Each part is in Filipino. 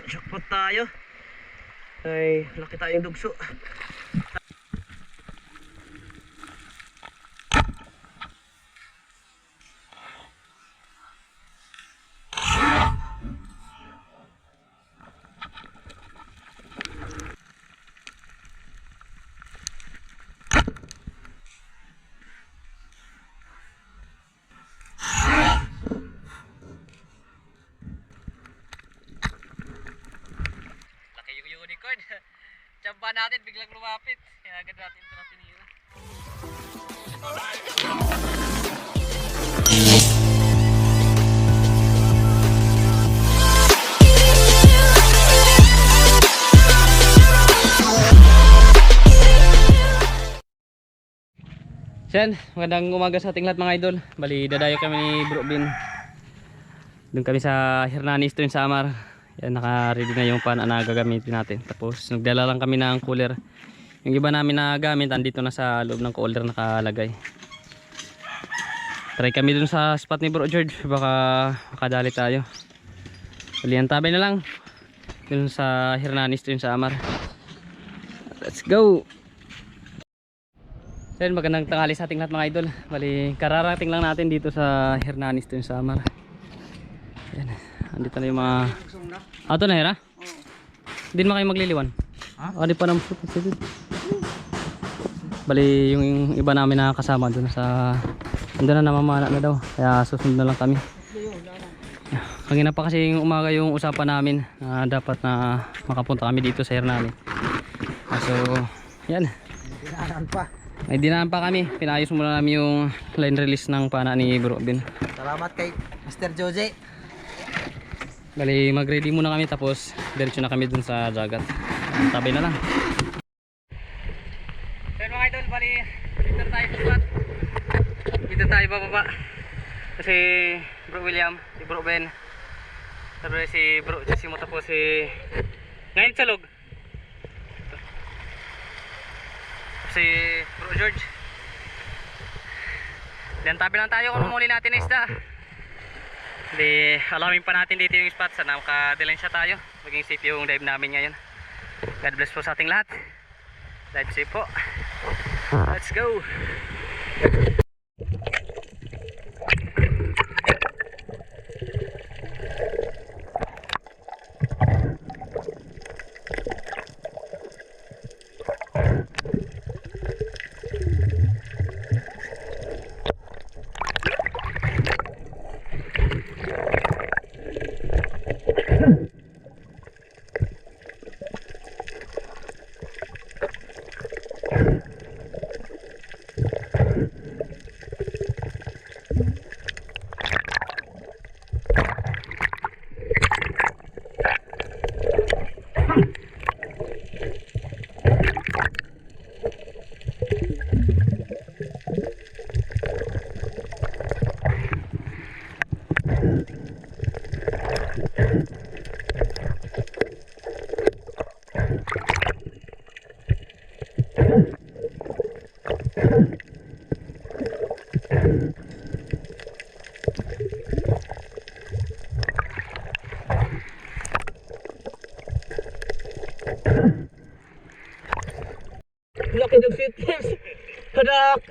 Jackpot tayo. Ay, laki tayong dugso. Unicorn. Tiyamba natin biglang lumapit. Kaya agad natin ito na tinira. Sen, magandang umaga sa ating lahat mga idol. Bali, dadayo kami ni Bro Bin. Doon kami sa Hernanis to in Samar. Yan, naka-ready na yung pan na gagamitin natin. Tapos nagdala lang kami ng cooler. Yung iba namin na gamit andito na sa loob ng cooler nakalagay. Try kami dun sa spot ni Bro George, baka makadali tayo. Balian tabay na lang dun sa Hernanis to sa Amar. Let's go. So yun, magandang tanghali sa ating lahat mga idol. Bali, kararating lang natin dito sa Hernanis to sa Amar. Yan, andito na yung mga ato na hera? Hindi naman kayo magliliwan? Ha? Di pa naman. Bali yung iba namin na kasama doon sa andun na namamana na daw. Kaya susunod na lang kami. Kanina pa kasi yung umaga yung usapan namin na dapat na makapunta kami dito sa Hernani. So yan. May dinaan pa kami. Pinayos muna namin yung line release ng pana ni Bro Bin. Salamat kay Mr. Jose. Bali mag-ready muna kami tapos diretso na kami dun sa dagat. Tabay na lang. So mga idol, bali dito tayo sa spot. Dito tayo bababa. Kasi Bro William, si Bro Ben, sabi si Bro Jesse mo tapos si ngayon sa log. Si Bro George. Diyan tabi lang tayo kung muli natin na isda. Di alamin pa natin dito yung spot. Sana makadilansya tayo. Maging safe yung dive namin ngayon. God bless po sa ating lahat. Dive safe po. Let's go. Laki ng fitness. Hadak.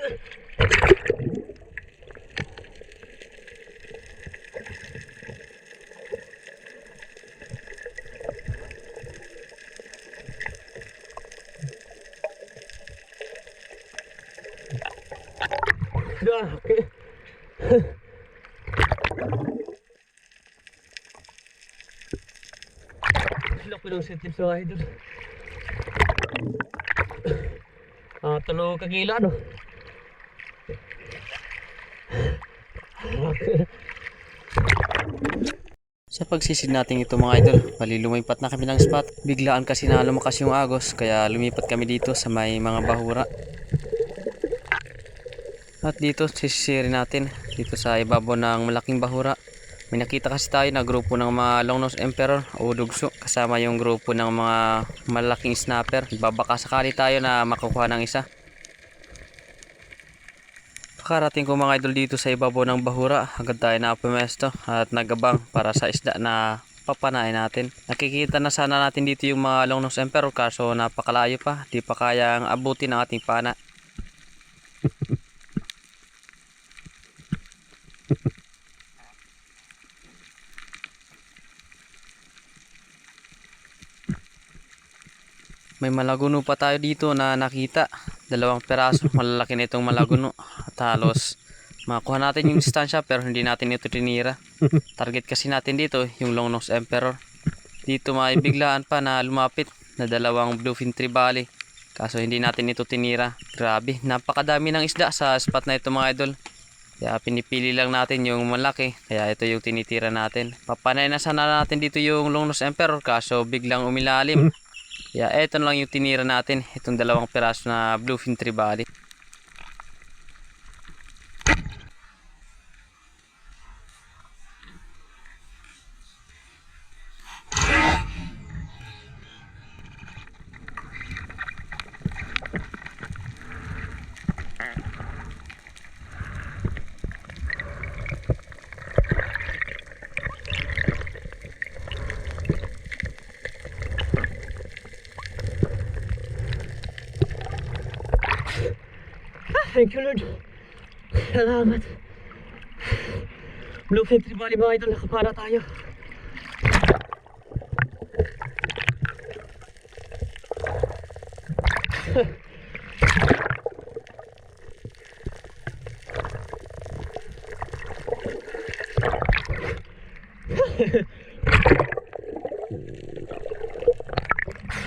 Laki. Laki ng fitness mga idol. Tulo kagila no. Sa pagsisid natin ito mga idol, bali lumipat na kami ng spot. Biglaan kasi na lumakas yung agos, kaya lumipat kami dito sa may mga bahura. At dito sisisirin natin, dito sa ibabaw ng malaking bahura, May nakita kasi tayo na grupo ng mga longnose emperor o dugso kasama yung grupo ng mga malaking snapper. Babaka sakali tayo na makukuha ng isa. Pakarating ko mga idol dito sa ibabaw ng bahura, agad tayo na pumesto at nagabang para sa isda na papanain natin. Nakikita na sana natin dito yung mga longnose emperor kaso napakalayo pa, di pa kayang abutin ang ating pana. May malaguno pa tayo dito na nakita. 2 peraso, malalaki na itong malaguno. At halos makuha natin yung distansya pero hindi natin ito tinira. Target kasi natin dito yung longnose emperor. Dito may biglaan pa na lumapit na 2 bluefin trevally. Kaso hindi natin ito tinira. Grabe, napakadami ng isda sa spot na ito mga idol. Kaya pinipili lang natin yung malaki. Kaya ito yung tinitira natin. Papanay na sana natin dito yung longnose emperor kaso biglang umilalim. Kaya eto na lang yung tinira natin. Itong 2 peraso na bluefin trevally. Thank you Lord. Salamat. Bluefin trevally mga idol, nakapana tayo.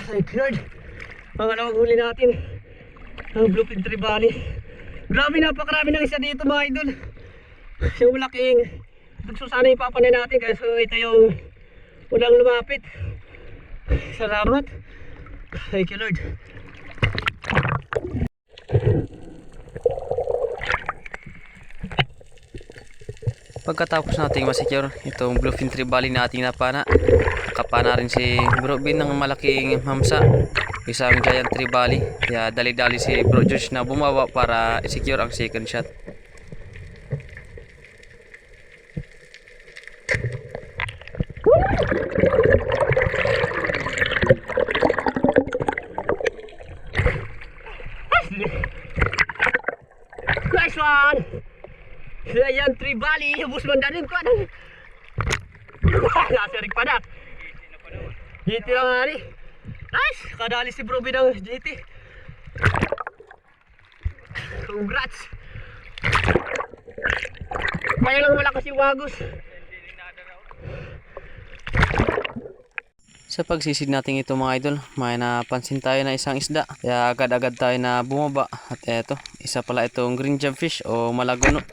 Thank you Lord. Pangalawang huli natin ang bluefin trevally. Grabe, napakarami ng isa dito mga idol. Yung malaking dugso sana ipapanay natin kasi ito yung unang lumapit. Salamat. Thank you Lord. Pagkatapos nating masecure itong bluefin trevally nating napana, nakapana rin si Bro Bin ng malaking mamsa, isang giant trevally. Kaya dali-dali si Bro George na bumaba para i-secure ang second shot. Nice one! Giant trevally, hubos man na rin ko. Nasirik pa na. GT lang nga rin. Nice! Kadali si Bro Bin ng GT. Congrats! Kaya lang wala kasi wagos. Sa pagsisid natin ito mga idol, may napansin tayo na isang isda. Kaya agad-agad tayo na bumaba. At eto, isa pala itong green jobfish o malaguno.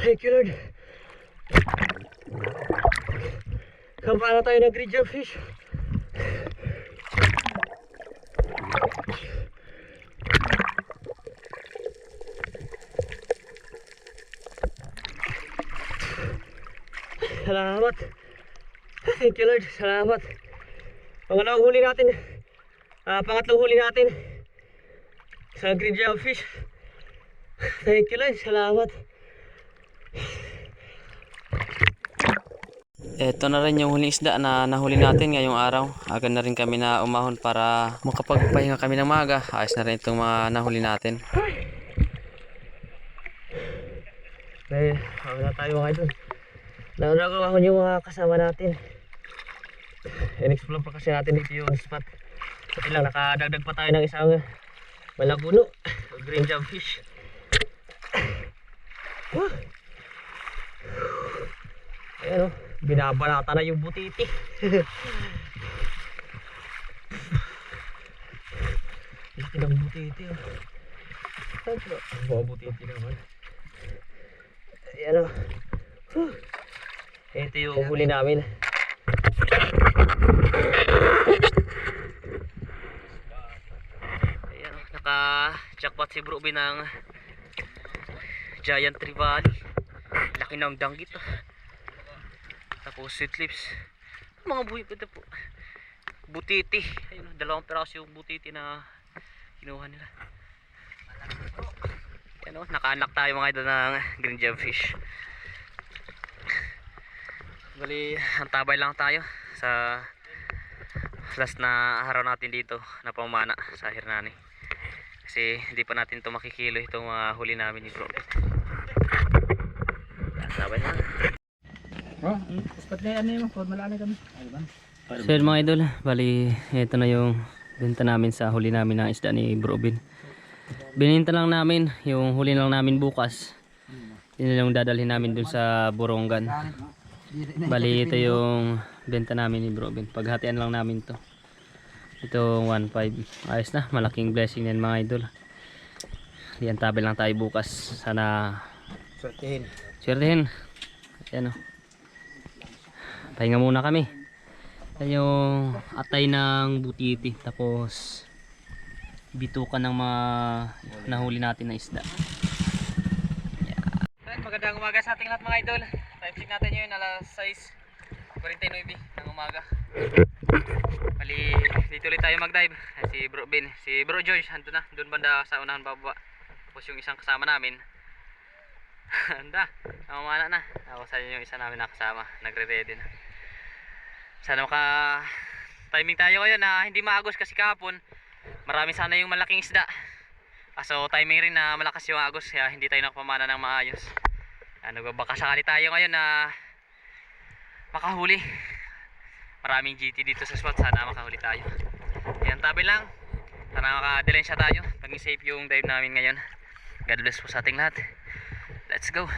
Thank you Lord. Kampana tayo ng green jobfish. Salamat. Thank you Lord. Salamat. Pangalawang huli natin. Pangatlong huli natin sa green jobfish. Thank you Lord. Salamat. Ito na rin yung huling isda na nahuli natin ngayong araw. Agad na rin kami na umahon para makapagpahinga kami ng maga. Ayos na rin itong mga nahuli natin. Dahil, wala tayo mga idol. Nagagawa ko yung mga kasama natin. In-explore pa kasi natin dito yung spot. Kasi lang nakadagdag pa tayo ng isang malaguno. Green jobfish. Ayan o, binabanata na yung butiti. Laki ng butiti oh. Ang butiti naman. Ayan oh. Ito yung huli namin. Ayan oh, naka-jackpot si Bro B ng Giant Trevally. Laki ng danggit oh. Tapos sweet lips. Mga buhay pa po. Butiti. Ayun, 2 peraso yung butiti na kinuha nila. Yan o, nakaanak tayo mga idol ng green gemfish. Bali, ang tabay lang tayo sa last na araw natin dito na pamana sa Hernani. Kasi hindi pa natin to makikilo itong mga huli namin ni Bro. Yan, tabay lang. Ispat na yan mo, malala kami. So yun mga idol, bali ito na yung benta namin sa huli namin na isda ni Bro Bin. Bininta lang namin, yung huli lang namin bukas. Yun yung dadalhin namin dun sa Borongan. Bali ito yung benta namin ni Bro Bin. Paghatian lang namin to. Ito 1.5. Ayos na, malaking blessing yan mga idol. Diyan tabi lang tayo bukas. Sana swertihin. Ayan o. Pahinga muna kami. Ayan yung atay ng butiti. Tapos bitukan ng mga nahuli natin na isda. Yeah. Magandang umaga sa ating lahat mga idol. Time check natin yun alas 6:49 ng umaga. Bali dito ulit tayo mag-dive. Si Bro Bin, si Bro George andun na, doon banda sa unahan bababa. Tapos yung isang kasama namin anda, namamana na. Tapos yung isa namin nakasama, nagre-ready na. Sana maka timing tayo ngayon na hindi maagos kasi kahapon marami sana yung malaking isda. So timing rin na malakas yung agos kaya hindi tayo nakapamana ng maayos. Ano ba, baka sakali tayo ngayon na makahuli. Maraming GT dito sa spot, sana makahuli tayo. Yan, tabi lang. Sana makadilensya tayo. Paging safe yung dive namin ngayon. God bless po sa ating lahat. Let's go.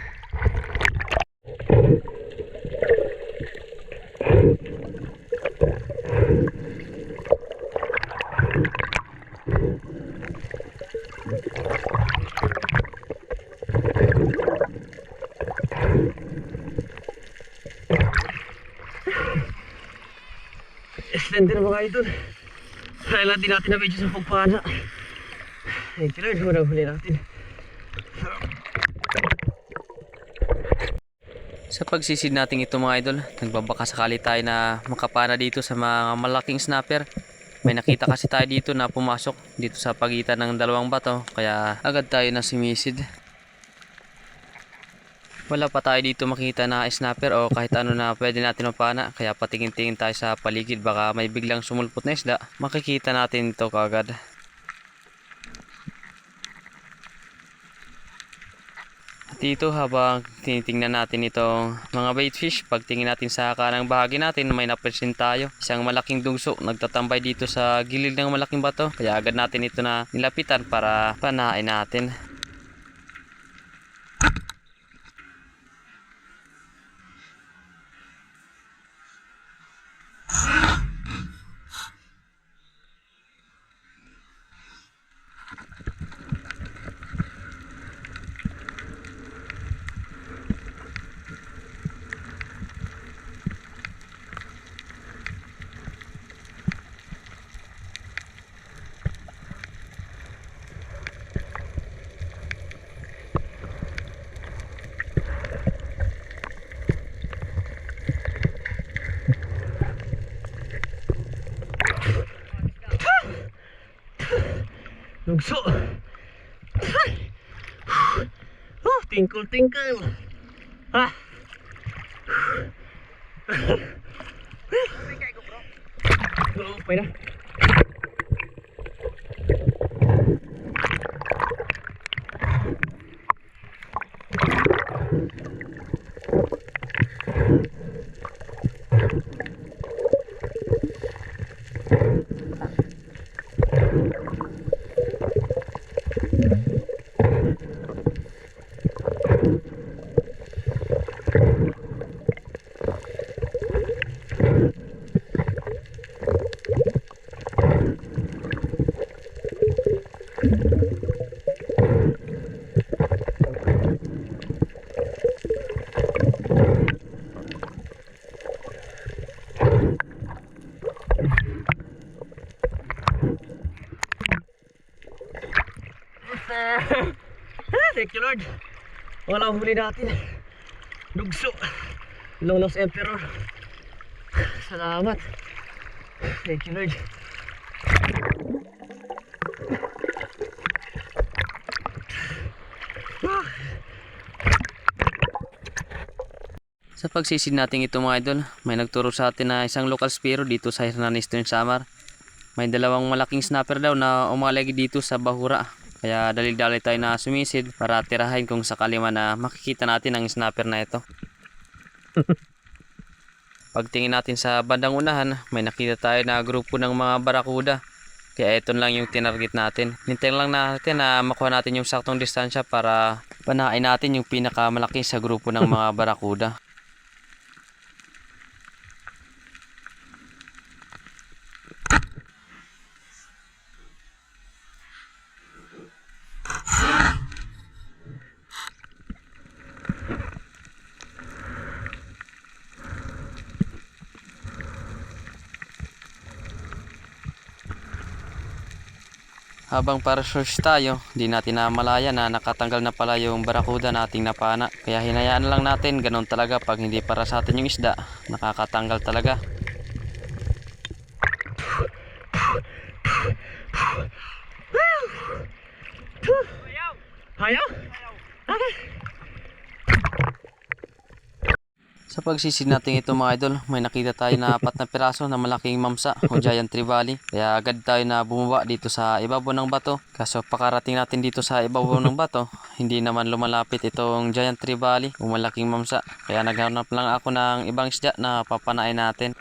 Extender mga idol. Dahil natin na medyo sa pagpana. Thank you Lord, unang huli natin. Sa pagsisid natin ito mga idol, nagbabaka sakali tayo na makapana dito sa mga malaking snapper. May nakita kasi tayo dito na pumasok dito sa pagitan ng 2 bato, kaya agad tayo na sumisid. Wala pa tayo dito makita na snapper o kahit ano na pwede natin mapana, kaya patingin-tingin tayo sa paligid, baka may biglang sumulpot na isda, makikita natin ito kaagad. Dito habang tinitingnan natin itong mga bait fish, pagtingin natin sa kanang bahagi natin, may napansin tayo. Isang malaking dugso nagtatambay dito sa gilid ng malaking bato, kaya agad natin ito na nilapitan para panain natin. Lugso. Oh, tinkle. Ha. Okay na. Thank you Lord. Walang huli natin. Dugso. Longnos Emperor. Salamat. Thank you Lord. Sa pagsisid natin ito mga idol, may nagturo sa atin na isang local spiro dito sa Hernanes Eastern Samar. May dalawang malaking snapper daw na umalagi dito sa Bahura. Kaya dali-dali tayo na sumisid para tirahin kung sakali man na makikita natin ang snapper na ito. Pagtingin natin sa bandang unahan, may nakita tayo na grupo ng mga barakuda. Kaya ito lang yung tinarget natin. Hintayin lang natin na makuha natin yung saktong distansya para panain natin yung pinakamalaki sa grupo ng mga barakuda. Habang para search tayo, di natin namalaya na nakatanggal na pala yung barakuda nating napana. Kaya hinayaan lang natin, ganun talaga pag hindi para sa atin yung isda, nakakatanggal talaga. Ayaw? Sa pagsisid natin ito mga idol, may nakita tayo na 4 na piraso na malaking mamsa o giant trevally. Kaya agad tayo na bumaba dito sa ibabaw ng bato. Kaso pakarating natin dito sa ibabaw ng bato, hindi naman lumalapit itong giant trevally o malaking mamsa. Kaya naghanap lang ako ng ibang isda na papanain natin.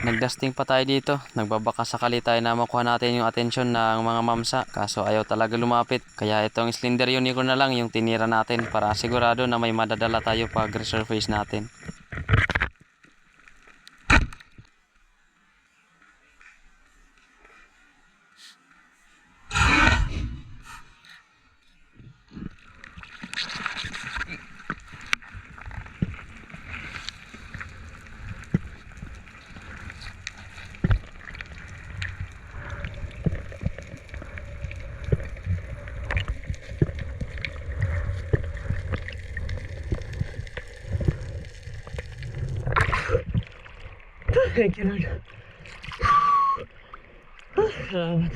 Nagdusting pa tayo dito, nagbabaka sakali tayo na makuha natin yung atensyon ng mga mamsa, kaso ayaw talaga lumapit. Kaya itong slender unicorn na lang yung tinira natin para sigurado na may madadala tayo pag resurface natin. Thank you Lord. Salamat.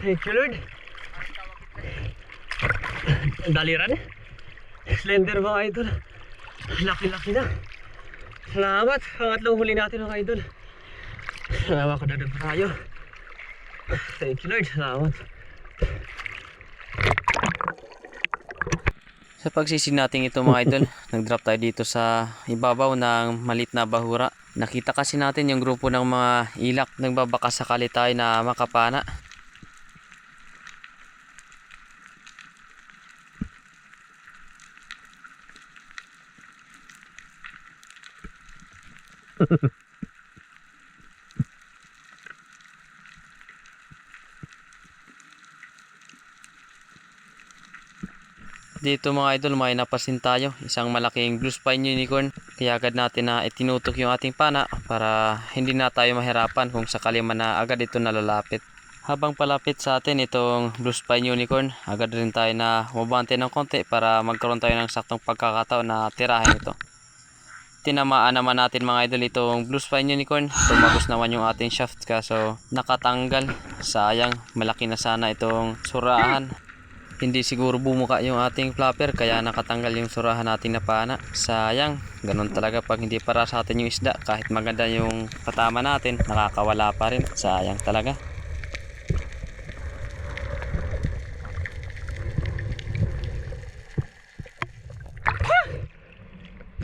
Thank you Lord. Ang daliran eh. Slender mga idol. Laki-laki na. Salamat. Pangatlong huli natin mga idol. Salamat ka na doon tayo. Thank you Lord. Salamat. Sa pagsisid natin ito mga idol, nag-drop tayo dito sa ibabaw ng malit na bahura. Nakita kasi natin yung grupo ng mga ilak, nagbabaka sakali tayo na makapana. Dito mga idol, may napasin tayo, isang malaking blue spine unicorn. Kaya agad natin na itinutok yung ating pana para hindi na tayo mahirapan kung sakali man na agad ito nalalapit. Habang palapit sa atin itong blue spine unicorn, agad rin tayo na umabante ng konti para magkaroon tayo ng saktong pagkakataon na tirahin ito. tinamaan naman natin mga idol itong Blue Spine Unicorn. Tumagos naman yung ating shaft kaso nakatanggal. Sayang, malaki na sana itong surahan. Hindi siguro bumuka yung ating flapper kaya nakatanggal yung surahan nating napana. Sayang, ganun talaga pag hindi para sa atin yung isda. Kahit maganda yung patama natin, nakakawala pa rin. Sayang talaga.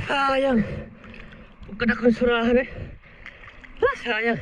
Sayang. Huwag ka na konsurahan eh. Sayang.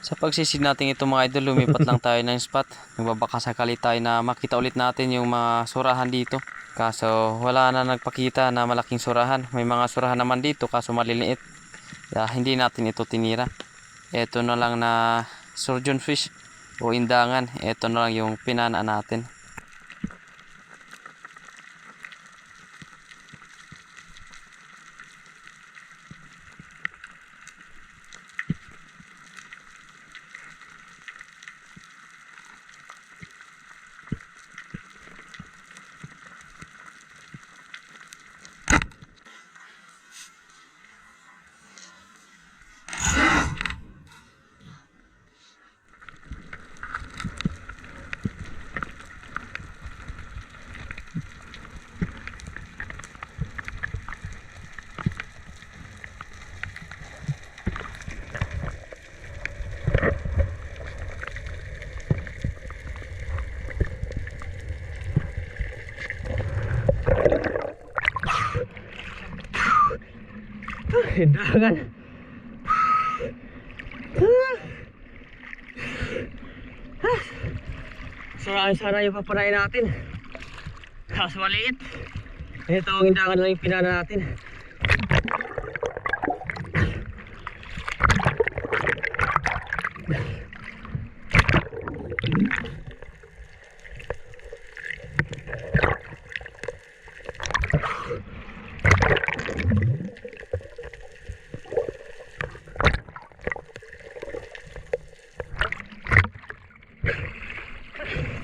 Sa pagsisid natin ito mga idol, lumipat lang tayo ng spot. Nagbabaka sakali tayo na makita ulit natin yung mga surahan dito. Kaso wala na nagpakita na malaking surahan. May mga surahan naman dito kaso maliliit. Kaya hindi natin ito tinira. Ito na lang na surgeon fish o indangan. Ito na lang yung pinanaan natin. Hindangan. Surahan sana yung papanain natin. Kaso maliit. Ito ang hindangan lang yung pinana natin.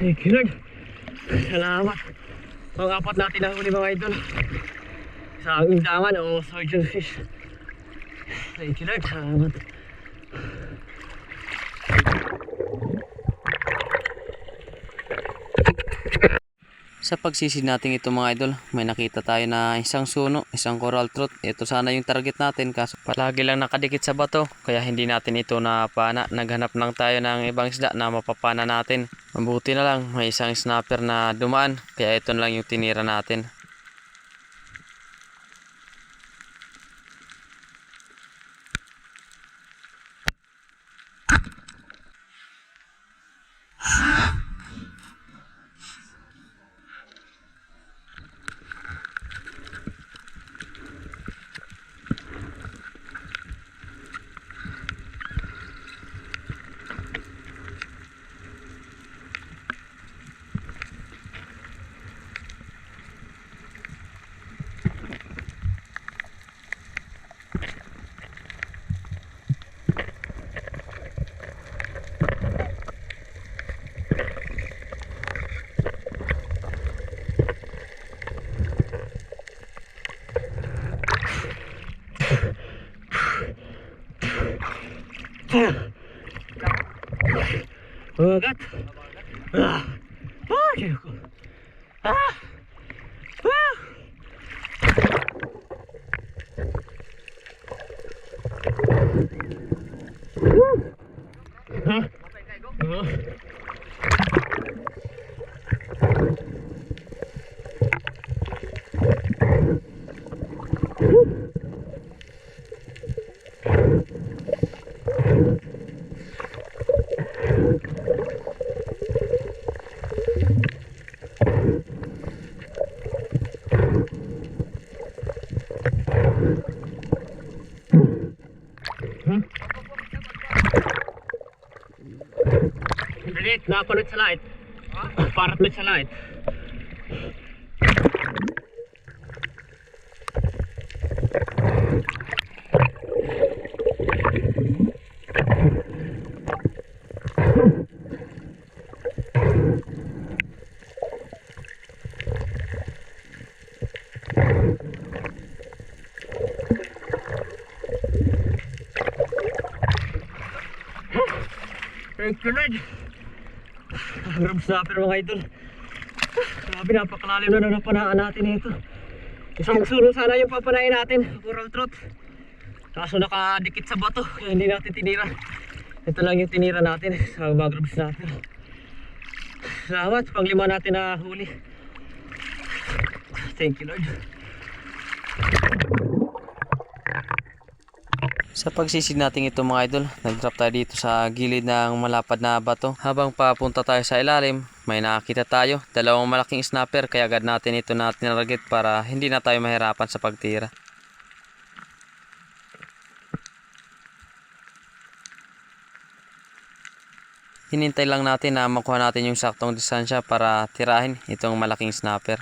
Thank you Lord. Salamat. Pang-apat natin ang huli mga idol. Sa indangan o surgeon fish. Thank you Lord. Salamat. Sa pagsisid natin ito mga idol, may nakita tayo na isang suno, isang coral trout. Ito sana yung target natin kaso palagi lang nakadikit sa bato. Kaya hindi natin ito napana. Naghanap lang tayo ng ibang isda na mapapana natin. Mabuti na lang may isang snapper na dumaan. Kaya ito na lang yung tinira natin. Magat. Diyos ko. Napalit sa light. Parat sa light. Thank you, Lord. Grab snapper mga idol. Grabe, napakalalim na napanaan natin ito. Isang sulong sana yung papanain natin, coral trout. Kaso nakadikit sa bato, kaya hindi natin tinira. Ito lang yung tinira natin sa grab snapper. Salamat, panglima natin na huli. Thank you, Lord. Sa pagsisid natin ito mga idol, nag-drop tayo dito sa gilid ng malapad na bato. Habang papunta tayo sa ilalim, may nakakita tayo. Dalawang malaking snapper, kaya agad natin ito na tinarget para hindi na tayo mahirapan sa pagtira. Hinintay lang natin na makuha natin yung saktong distansya para tirahin itong malaking snapper.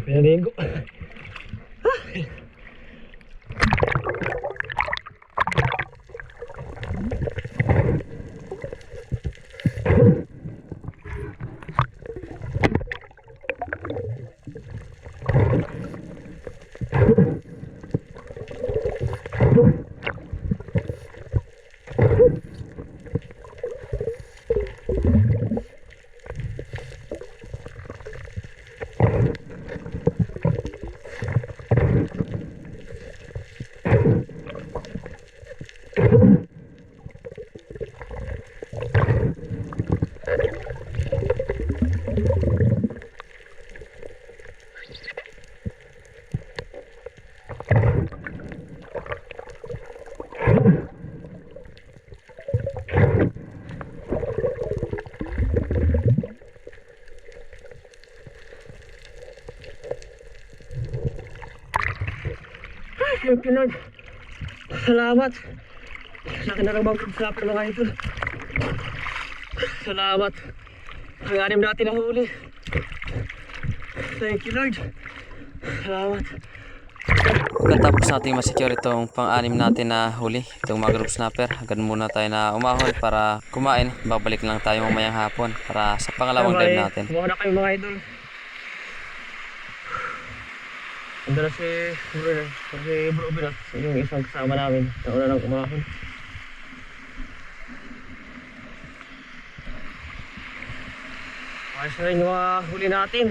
Pinaligo. Thank you, Lord. Salamat. Laki na lang bang snapper mga idol. Salamat. Ang anim natin na huli. Thank you, Lord. Salamat. Pagkatapos natin masecure itong pang-anim natin na huli, itong mga group snapper, agad muna tayo na umahon para kumain. Babalik lang tayo mamayang hapon para sa pangalawang dive natin. Kumuha na kayo mga idol. Andala si Bro Binat, yung isang kasama namin na una ng umahon. Ayos na rin yung mga huli natin.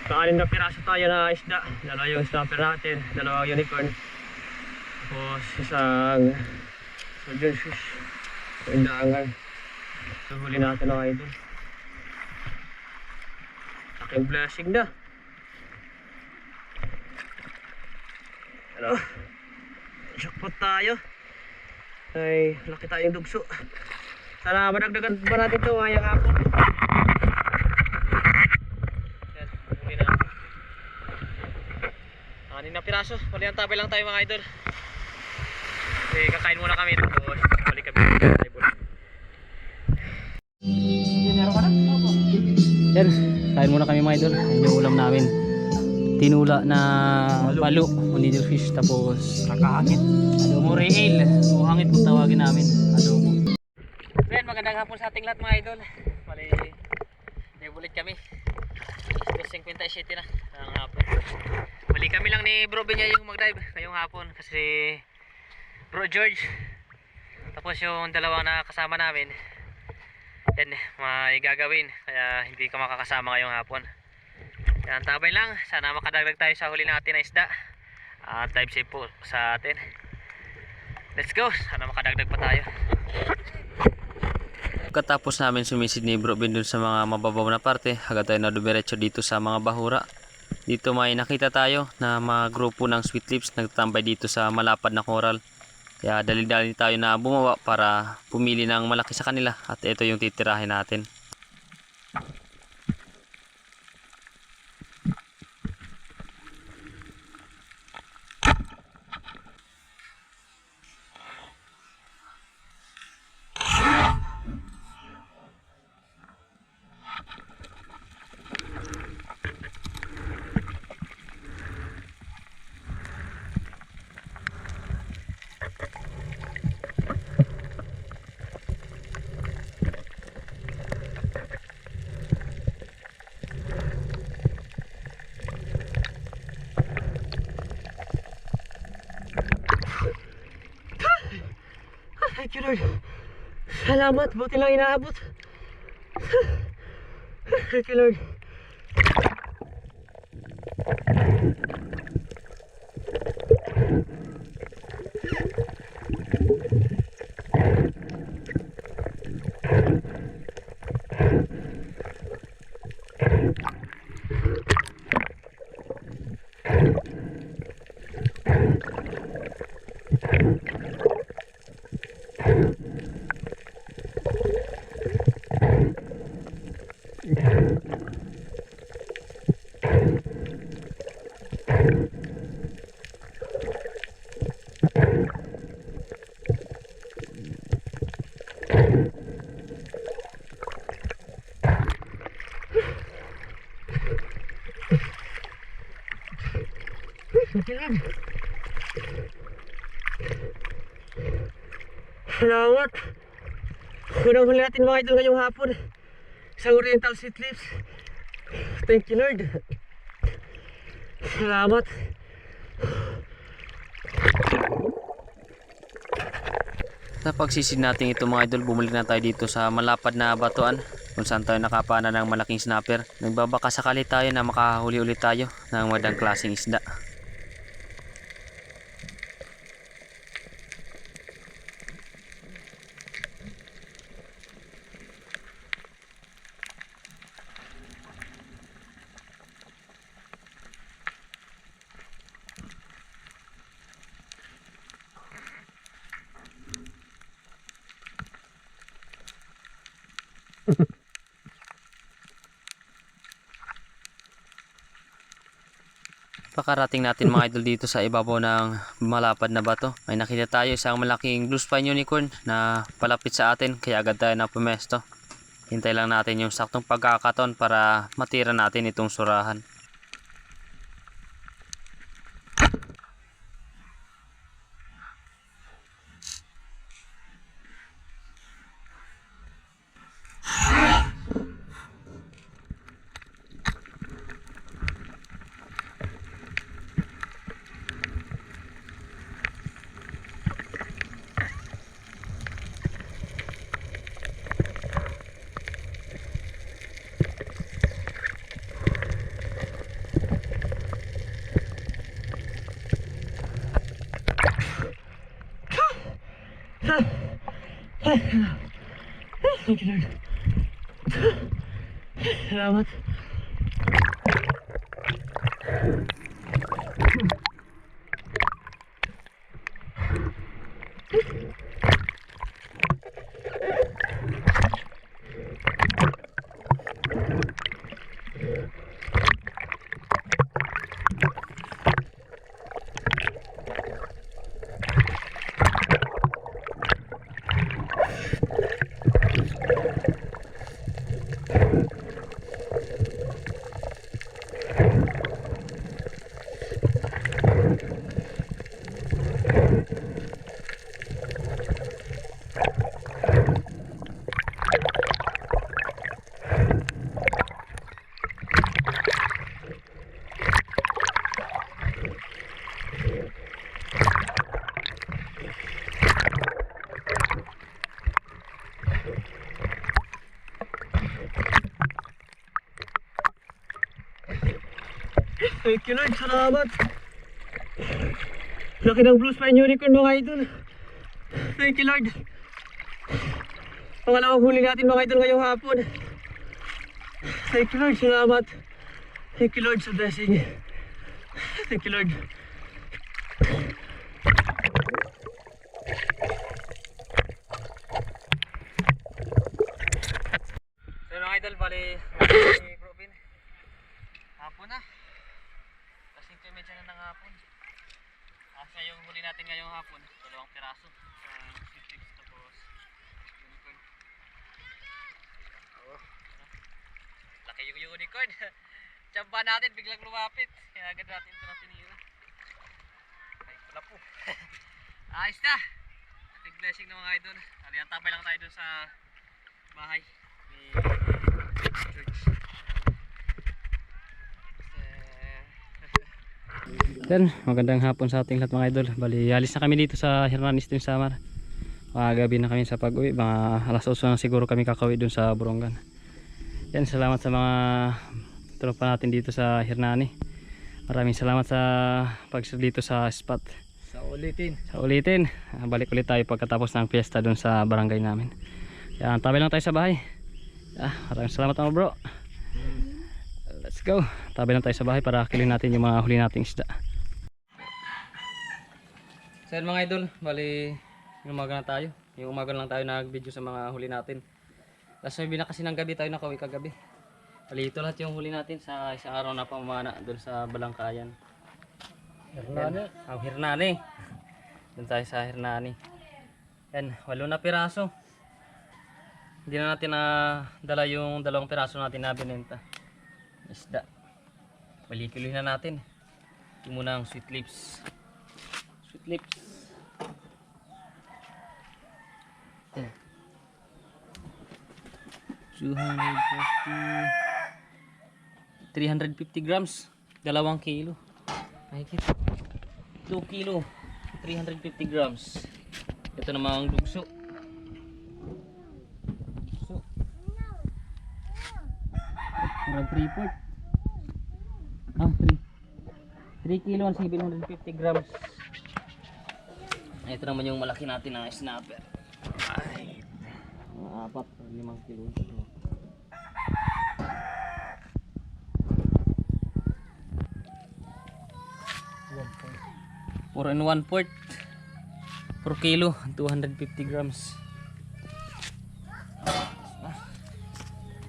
Kaanin na piraso tayo na isda. Dalawa yung snapper natin, dalawang unicorn. Tapos isang surgeon fish. Yung daangan. Ito huli natin mga idol. Aking blessing na. Ano? Jackpot tayo. Ay, laki tayong dugso. Sana madagdagan ba natin ito ngayong hapon. Yan, huli na. Anin na piraso. Palihan tabay lang tayo mga idol. Kasi kakain muna kami. Tapos balik kami. Yan, kain muna kami mga idol. Yan yung ulam namin. Tinula na palo o needlefish, tapos nakahangit. Adobo real o hangit kung tawagin namin. Adobo. Yan, magandang hapon sa ating lahat mga idol. Bali, nabulit kami. 57 na ang hapon. Bali kami lang ni Bro Benya yung mag-dive ngayong hapon kasi Bro George. Tapos yung dalawang nakakasama namin, yan, may gagawin. Kaya hindi ka makakasama ngayong hapon. Yan, tabay lang. Sana makadagdag tayo sa huli natin na isda. At live safe po sa atin. Let's go. Sana makadagdag pa tayo. Pagkatapos namin sumisid ni Bro Ben dun sa mga mababaw na parte, agad tayo na dumiretso dito sa mga bahura. Dito may nakita tayo na mga grupo ng sweet lips nagtambay dito sa malapad na coral. Kaya dali-dali tayo na bumawa para pumili ng malaki sa kanila at ito yung titirahin natin. Thank you Lord. Salamat, buti lang inaabot. Thank you Lord. Salamat. Unang huli natin mga idol ngayong hapon sa Oriental Sweet Lips. Thank you Lord. Salamat. Sa pagsisid natin ito mga idol, bumalik na tayo dito sa malapad na batuan kung saan tayo nakapana ng malaking snapper. Nagbabaka sakali tayo na makahuli ulit tayo ng magandang klaseng isda. Pakarating natin mga idol dito sa ibabaw ng malapad na bato, may nakita tayo isang malaking blue spine unicorn na palapit sa atin, kaya agad tayo na pumesto. Hintay lang natin yung saktong pagkakataon para matira natin itong surahan. Thank you Lord. Salamat. Thank you Lord, salamat. Laki ng blue spine unicorn mga idol. Thank you Lord. Pangalawang huli natin mga idol ngayong hapon. Thank you Lord, salamat. Thank you Lord sa blessing. Thank you Lord. So mga idol, bali Bro Bin, hapon na. Kasi ito medyo na ng hapon. Asa yung huli natin ngayong hapon, 2 piraso sa sea clips tapos unicorn. Oh, laki yung unicorn. Tsamba natin biglang lumapit, kaya agad natin ito na tinira. Ay pala po. Ayos na. Big blessing ng mga idol. Alihan tabay lang tayo dun sa bahay ni George. Then, magandang hapon sa ating lahat mga idol. Bali, alis na kami dito sa Hernanis din Samar. Gabi na kami sa pag-uwi. Mga alas 8 na siguro kami kakauwi dun sa Borongan. Yan, salamat sa mga tropa natin dito sa Hernani. Maraming salamat sa pag-share dito sa spot. Sa ulitin. Sa ulitin. Balik ulit tayo pagkatapos ng fiesta dun sa barangay namin. Yan, tabi lang tayo sa bahay. Maraming salamat mga bro. Let's go. Tabi lang tayo sa bahay para kilin natin yung mga huli nating isda. So yun mga idol, bali yung umaga na tayo. Yung umaga lang tayo nag-video sa mga huli natin. Last may kasi ng gabi tayo nakauwi kagabi. Bali ito lahat yung huli natin sa isang araw na pamamana doon sa Balangkayan. Hernani. Hernani. Doon tayo sa Hernani. Yan, 8 na piraso. Hindi na natin dala yung 2 piraso natin na binenta. Isda. Balikiluhin na natin. Ito muna ang sweet lips. Sweet lips. 350 grams, 2 kilo. Mahigit 2 kilo, 350 grams. Ito namang dugso. Parang 3/4. 3 kilo and 750 grams. Ito naman yung malaki natin na snapper. Ay, 4 o 5 kilo. 4 and 1/4 per kilo, 250 grams.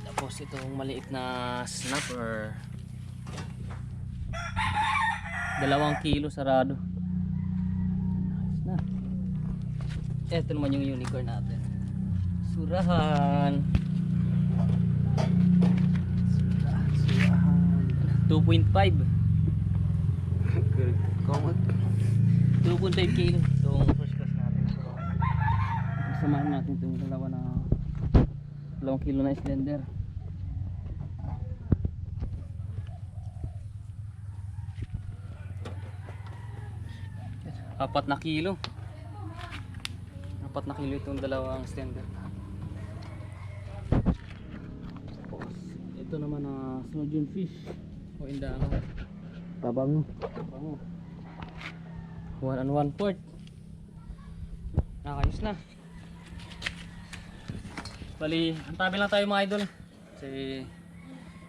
Tapos itong maliit na snapper, 2 kilo sarado. Ito naman yung unicorn natin. Surahan. 2.5. 2.5 kilo. Itong first class natin. Samahan natin itong 2 kilo na slender. 4 na kilo. 4 na kilo itong 2 slender. Ito naman na snow fish o indaang tabango. 1 and 1/4. Nakayos na. Bali, antabi lang tayo mga idol. Kasi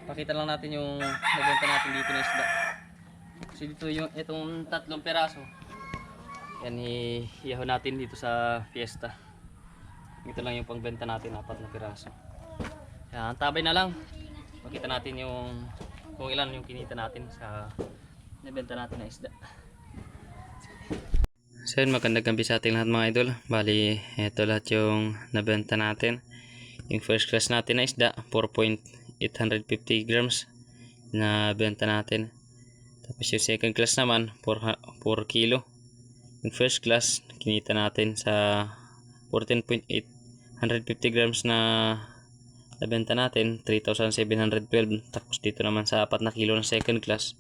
pakita lang natin yung nabenta natin dito na isda. Kasi dito yung itong 3 peraso. Yan iyaho natin dito sa fiesta. Ito lang yung pangbenta natin, 4 na piraso. Yan, antabay na lang. Makita natin yung kung ilan yung kinita natin sa nabenta natin na isda. So yun, magandang gabi sa ating lahat mga idol. Bali, ito lahat yung nabenta natin. Yung first class natin na isda, 4.850 grams na benta natin. Tapos yung second class naman, 4 kilo. Yung first class, kinita natin sa 14.850 grams na nabenta natin, 3,712. Tapos dito naman sa 4 na kilo ng second class,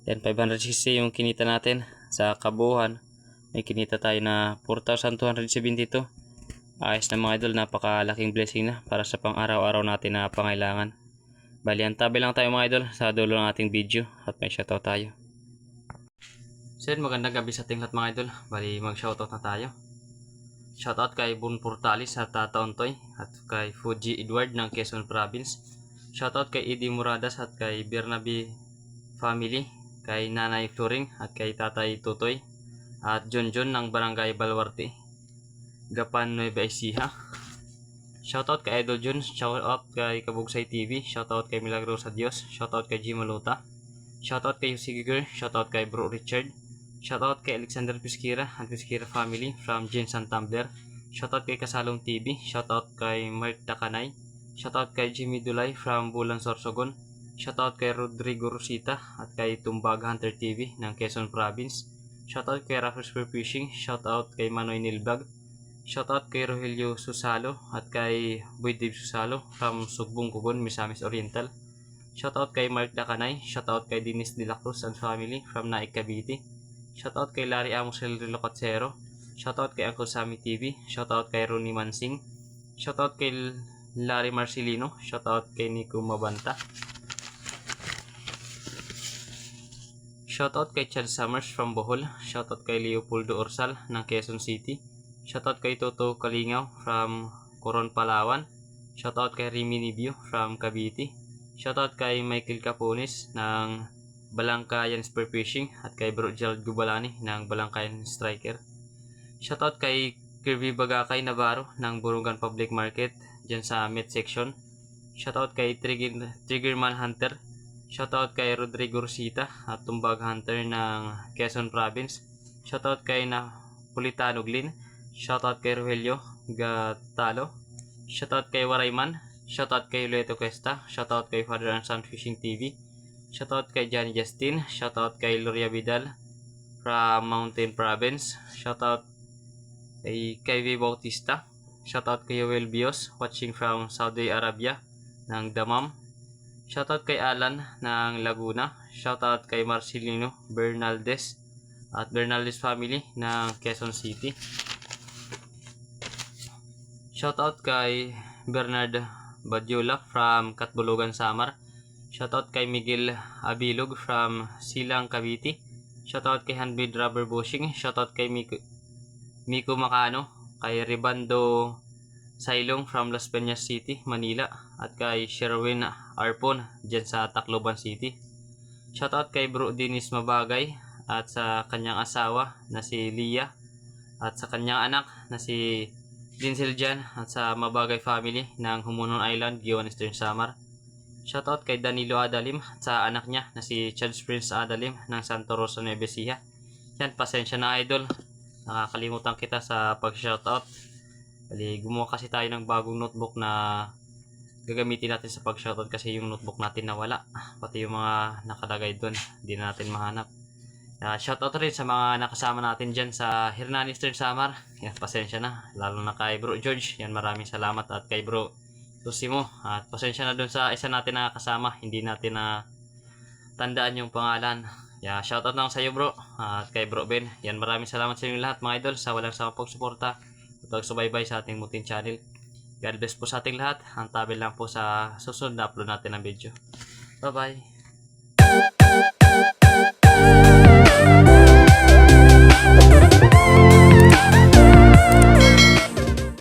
then 560 yung kinita natin. Sa kabuuan, may kinita tayo na 4,272. Ayos na mga idol, napakalaking blessing na para sa pang araw-araw natin na pangailangan. Bali, antabi lang tayo mga idol sa dulo ng ating video at may shoutout tayo. So yun, magandang gabi sa ating lahat mga idol. Bali, mag-shoutout na tayo. Shoutout kay Bun Portalis at Tata Ontoy at kay Fuji Edward ng Quezon Province. Shoutout kay Eddie Muradas at kay Bernabe family, kay Nanay Floring at kay Tatay Tutoy at John ng Barangay Balwarte, Gapan Nueva Ecija. Shoutout kay Idol Jun, shoutout kay Kabugsay TV, shoutout kay Milagrosa Dios, shoutout kay Jimaluta, shoutout kay Yusigiger, shoutout kay Bro Richard, shoutout kay Alexander Piskira and Piskira family from Jensen Tumbler, shoutout kay Kasalong TV, shoutout kay Mark Dakanay, shoutout kay Jimmy Dulay from Bulan Sorsogon, shoutout kay Rodrigo Rosita at kay Tumbag Hunter TV ng Quezon Province, shoutout kay Raffles for Fishing, shoutout kay Manoy Nilbag, shoutout kay Rogelio Susalo at kay Boy Dave Susalo from Sugbong Kubon, Misamis Oriental. Shoutout kay Mark Dakanay, shoutout kay Dennis De La Cruz and family from Naik Cavite. Shoutout kay Larry Amos El Locotsero. Shoutout kay Uncle Sammy TV, shoutout kay Ronnie Mansing. Shoutout kay Larry Marcelino, shoutout kay Nico Mabanta. Shoutout kay Chad Summers from Bohol, shoutout kay Leopoldo Orsal ng Quezon City. Shoutout kay Toto Kalingaw from Coron, Palawan. Shoutout kay Remy Nibio from Cavite. Shoutout kay Michael Capones ng Balangkayan Spearfishing at kay Bro Gerald Gubalani ng Balangkayan Striker. Shoutout kay Kirby Bagakay Navarro ng Burungan Public Market dyan sa Met Section. Shoutout kay Triggerman Hunter. Shoutout kay Rodrigo Rosita at Tumbag Hunter ng Quezon Province. Shoutout kay Napolitano Glyn. Shoutout kay Rogelio Gatalo. Shoutout kay Warayman. Shoutout kay Leto Cuesta. Shoutout kay Father and Son Fishing TV. Shoutout kay Johnny Justin. Shoutout kay Loria Vidal from Mountain Province. Shoutout kay Kevin Bautista. Shoutout kay Joel Bios watching from Saudi Arabia ng Damam. Shoutout kay Alan ng Laguna. Shoutout kay Marcelino Bernaldez at Bernaldez family ng Quezon City. Shoutout kay Bernard Badyola from Katbulugan, Samar. Shoutout kay Miguel Abilog from Silang, Cavite. Shoutout kay Handmade Rubber Bushing. Shoutout kay Miko Macano, kay Ribando Sailong from Las Peñas City, Manila, at kay Sherwin Arpon dyan sa Tacloban City. Shoutout kay Bro Dennis Mabagay at sa kanyang asawa na si Lia at sa kanyang anak na si Dinsel Jan at sa Mabagay family ng Humunon Island, Giwan, Eastern Samar. Shoutout kay Danilo Adalim at sa anak niya na si Chad Prince Adalim ng Santo Rosa, Nueva Ecija. Yan, pasensya na idol, nakakalimutan kita sa pag-shoutout. Bali, gumawa kasi tayo ng bagong notebook na gagamitin natin sa pag-shoutout kasi yung notebook natin nawala. Pati yung mga nakalagay doon, hindi na natin mahanap. Shoutout rin sa mga nakasama natin dyan sa Hernan, Eastern Samar. Yan, pasensya na. Lalo na kay Bro George. Yan, maraming salamat. At kay Bro Susimo. At pasensya na dun sa isa natin na kasama. Hindi natin na tandaan yung pangalan. Yeah, shoutout lang sa iyo bro. At kay Bro Ben. Yan, maraming salamat sa inyo lahat mga idol sa walang sawang pagsuporta at pagsubaybay sa ating Mutin Channel. God bless po sa ating lahat. Antabi lang po sa susunod na upload natin ng video. Bye bye.